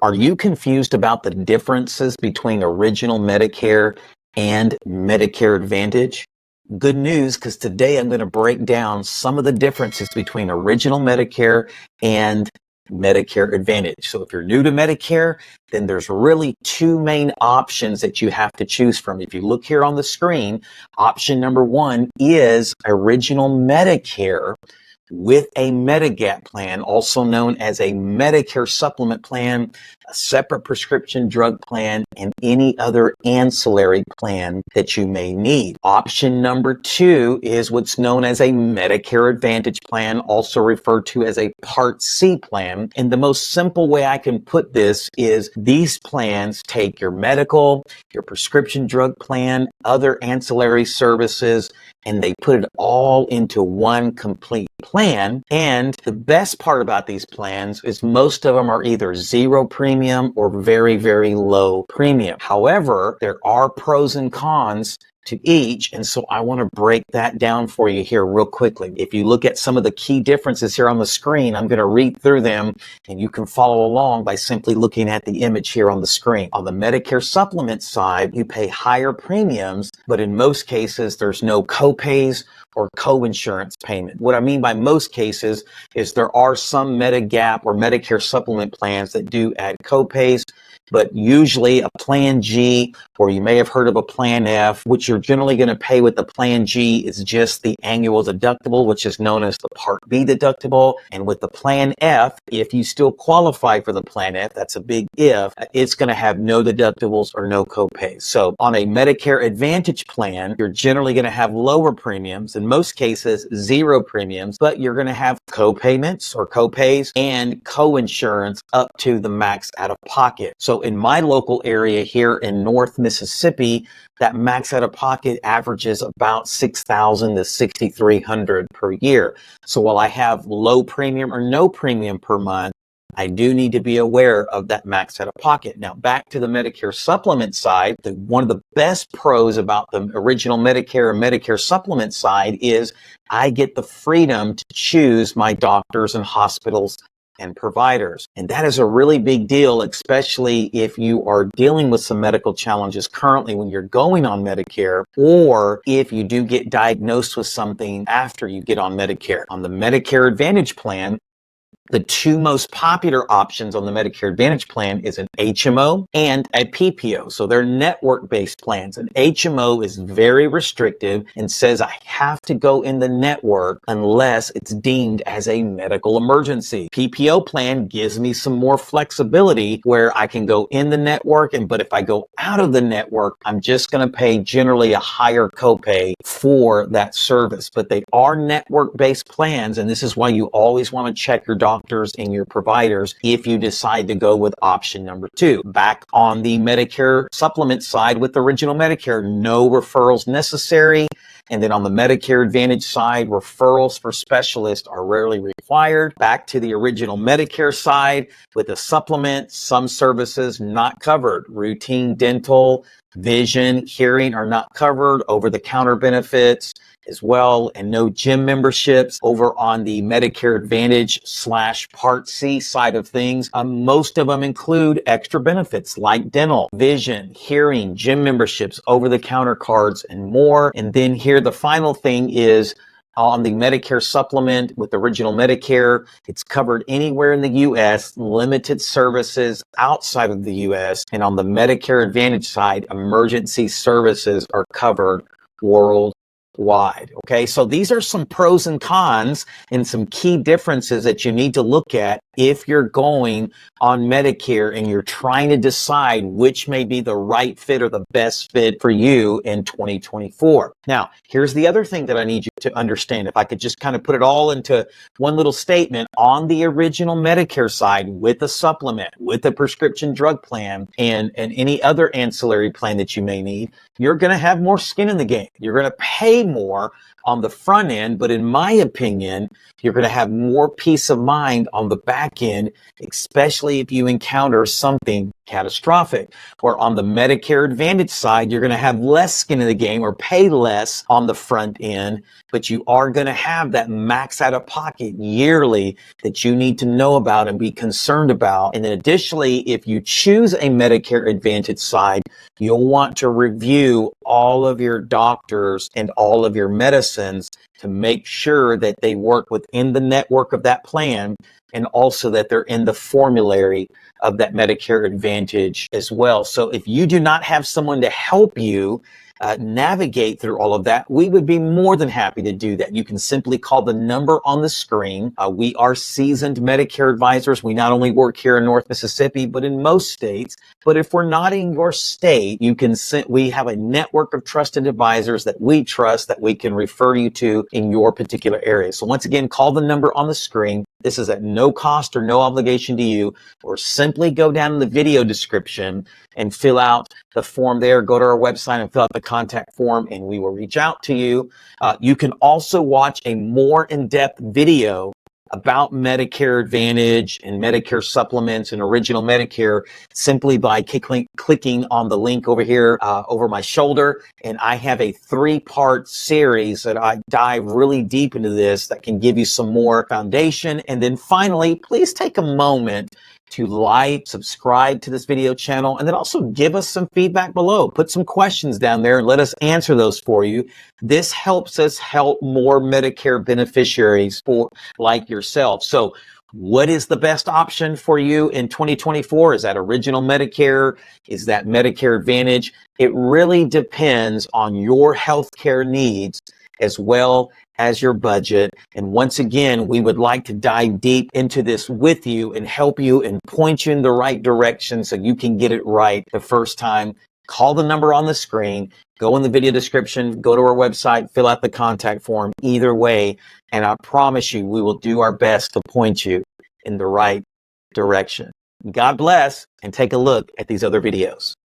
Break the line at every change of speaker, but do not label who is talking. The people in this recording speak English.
Are you confused about the differences between original Medicare and Medicare Advantage? Good news, because today I'm going to break down some of the differences between original Medicare and Medicare Advantage. So if you're new to Medicare, then there's really two main options that you have to choose from. If you look here on the screen, option number one is original Medicare with a Medigap plan, also known as a Medicare supplement plan, a separate prescription drug plan, and any other ancillary plan that you may need. Option number two is what's known as a Medicare Advantage plan, also referred to as a Part C plan. And the most simple way I can put this is these plans take your medical, your prescription drug plan, other ancillary services, and they put it all into one complete plan. And the best part about these plans is most of them are either zero premium or very, very low premium. However, there are pros and cons to each, and so I want to break that down for you here real quickly. If you look at some of the key differences here on the screen, I'm going to read through them, and you can follow along by simply looking at the image here on the screen. On the Medicare supplement side, you pay higher premiums, but in most cases, there's no copays or co-insurance payment. What I mean by most cases is there are some Medigap or Medicare supplement plans that do add copays, but usually a Plan G, or you may have heard of a Plan F, which you're generally going to pay with the Plan G is just the annual deductible, which is known as the Part B deductible. And with the Plan F, if you still qualify for the Plan F, that's a big if, it's going to have no deductibles or no copays. So on a Medicare Advantage plan, you're generally going to have lower premiums, in most cases zero premiums, but you're going to have co-payments or copays and co-insurance up to the max out of pocket. So in my local area here in North Mississippi, that max out of pocket averages about $6,000 to $6,300 per year. So while I have low premium or no premium per month, I do need to be aware of that max out of pocket. Now, back to the Medicare supplement side, one of the best pros about the original Medicare and Medicare supplement side is I get the freedom to choose my doctors and hospitals and providers. And that is a really big deal, especially if you are dealing with some medical challenges currently when you're going on Medicare, or if you do get diagnosed with something after you get on Medicare. On the Medicare Advantage plan, the two most popular options on the Medicare Advantage plan is an HMO and a PPO. So they're network-based plans. An HMO is very restrictive and says I have to go in the network unless it's deemed as a medical emergency. PPO plan gives me some more flexibility where I can go in the network, but if I go out of the network, I'm just going to pay generally a higher copay for that service. But they are network-based plans, and this is why you always want to check your doctors and your providers if you decide to go with option number two. Back on the Medicare supplement side with original Medicare, no referrals necessary. And then on the Medicare Advantage side, referrals for specialists are rarely required. Back to the original Medicare side with a supplement, some services not covered. Routine dental, vision, hearing are not covered. Over-the-counter benefits as well, and no gym memberships. Over on the Medicare Advantage / Part C side of things, most of them include extra benefits like dental, vision, hearing, gym memberships, over-the-counter cards, and more. And then here the final thing is on the Medicare supplement with original Medicare, it's covered anywhere in the U.S., limited services outside of the U.S. And on the Medicare Advantage side, emergency services are covered worldwide. Okay, so these are some pros and cons and some key differences that you need to look at if you're going on Medicare and you're trying to decide which may be the right fit or the best fit for you in 2024. Now, here's the other thing that I need you to understand. If I could just kind of put it all into one little statement, on the original Medicare side with a supplement, with a prescription drug plan, and any other ancillary plan that you may need, you're going to have more skin in the game. You're going to pay more on the front end, but in my opinion, you're going to have more peace of mind on the back back end, especially if you encounter something catastrophic. Or on the Medicare Advantage side, you're going to have less skin in the game or pay less on the front end, but you are going to have that max out of pocket yearly that you need to know about and be concerned about. And then additionally, if you choose a Medicare Advantage side, you'll want to review all of your doctors and all of your medicines to make sure that they work within the network of that plan, and also that they're in the formulary of that Medicare Advantage as well. So if you do not have someone to help you navigate through all of that, we would be more than happy to do that. You can simply call the number on the screen. We are seasoned Medicare advisors. We not only work here in North Mississippi, but in most states. But if we're not in your state, we have a network of trusted advisors that we trust that we can refer you to in your particular area. So once again, call the number on the screen. This is at no cost or no obligation to you, or simply go down in the video description and fill out the form there. Go to our website and fill out the contact form, and we will reach out to you. You can also watch a more in-depth video about Medicare Advantage and Medicare supplements and original Medicare simply by clicking on the link over here over my shoulder. And I have a 3-part series that I dive really deep into this that can give you some more foundation. And then finally, please take a moment to like, subscribe to this video channel, and then also give us some feedback below. Put some questions down there and let us answer those for you. This helps us help more Medicare beneficiaries like yourself. So what is the best option for you in 2024? Is that original Medicare? Is that Medicare Advantage? It really depends on your healthcare needs as well as your budget. And once again, we would like to dive deep into this with you and help you and point you in the right direction so you can get it right the first time. Call the number on the screen, go in the video description, go to our website, fill out the contact form, either way. And I promise you, we will do our best to point you in the right direction. God bless, and take a look at these other videos.